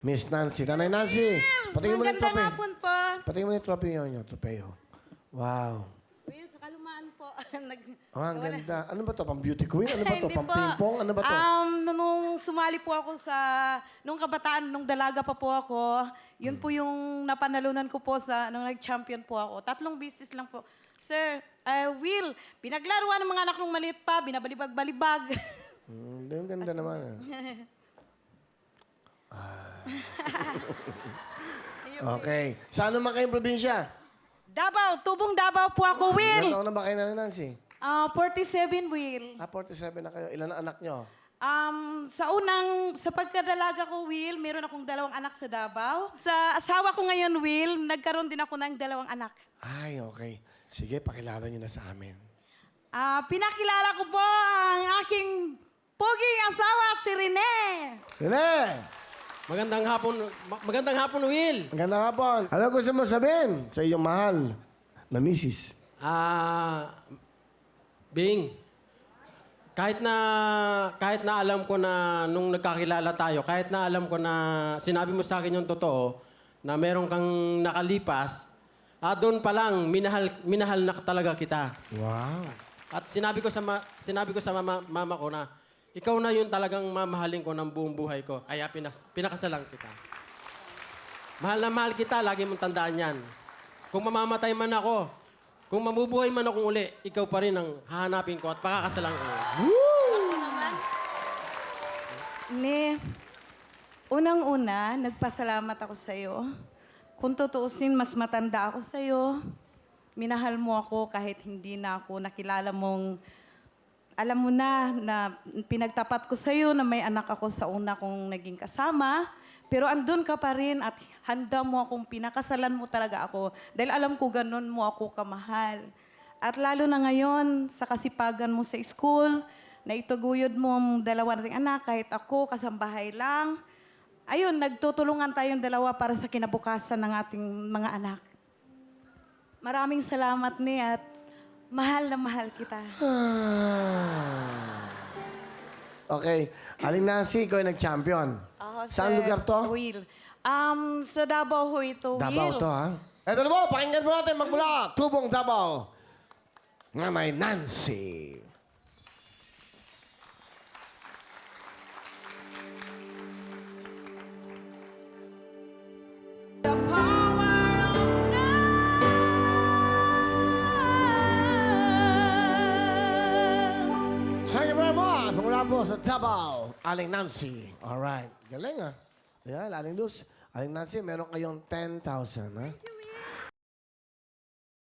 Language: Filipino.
Miss Nancy. Nanay Nancy. Patingin mo na yung Magandang trophy. hapon po. Patingin mo na yung trophy nyo. Trofeo. Wow. Will, sa kalumaan po. Ang ganda. Ano ba to? Pang beauty queen? Ano ba to? Hindi Pang po. ping-pong? Ano ba to? Nung sumali po ako nung kabataan, nung dalaga pa po ako, yun po yung napanalunan ko po nung nag-champion po ako. 3 beses lang po. Sir, Will, pinaglaruan ng mga anak nung maliit pa, binabalibag-balibag. Ang ganda naman. Okay. Saan naman kayong probinsya? Davao, Tubong Davao po ako, Ilan Will. taon na ba kayo, Nanay Nancy? 47, Will. 47 na kayo. Ilan ang anak nyo? Sa pagkadalaga ko, Will, meron akong 2 anak sa Davao. Sa asawa ko ngayon, Will, nagkaroon din ako ng 2 anak. Ay, okay. Sige, pakilala nyo na sa amin. Pinakilala ko po ang aking poging asawa, si Rene. Rene! Magandang hapon, Will. Ang ganda nga po. Ano gusto mo sabihin sa iyong mahal na misis? Bing, kahit na alam ko na nung nagkakilala tayo, kahit na alam ko na sinabi mo sa akin yung totoo, na meron kang nakalipas, doon pa lang, minahal na talaga kita. Wow. At sinabi ko sa mama ko na, ikaw na yun talagang mamahalin ko ng buong buhay ko. Kaya pinakasalan kita. Mahal na mahal kita, lagi mong tandaan yan. Kung mamamatay man ako, kung mabubuhay man akong uli, ikaw pa rin ang hahanapin ko at pakakasalan ko. Ne, unang-una, nagpasalamat ako sa'yo. Kung tutuusin, mas matanda ako sa'yo. Minahal mo ako kahit hindi na ako nakilala mong... Alam mo na pinagtapat ko sa'yo na may anak ako sa una kong naging kasama. Pero andun ka pa rin at handa mo akong pinakasalan mo talaga ako. Dahil alam ko ganun mo ako kamahal. At lalo na ngayon, sa kasipagan mo sa school, na ituguyod mo ang 2 nating anak, kahit ako, kasambahay lang. Ayun, nagtutulungan tayong 2 para sa kinabukasan ng ating mga anak. Maraming salamat ni at mahal na mahal kita. Okay. Aling Nancy, ikaw ay nag-champion. Saan lugar to? Will. Sa Davao ho ito, Will. Davao to, ha? Eto na po, pakinggan po natin magmula. Tubong Davao. Nanay Nancy. The power of love. Thank you very much. Mula po sa Davao, Aling Nancy. Alright. Galing, ha? Ayan, Aling Luz. Aling Nancy, meron kayong 10,000, ha?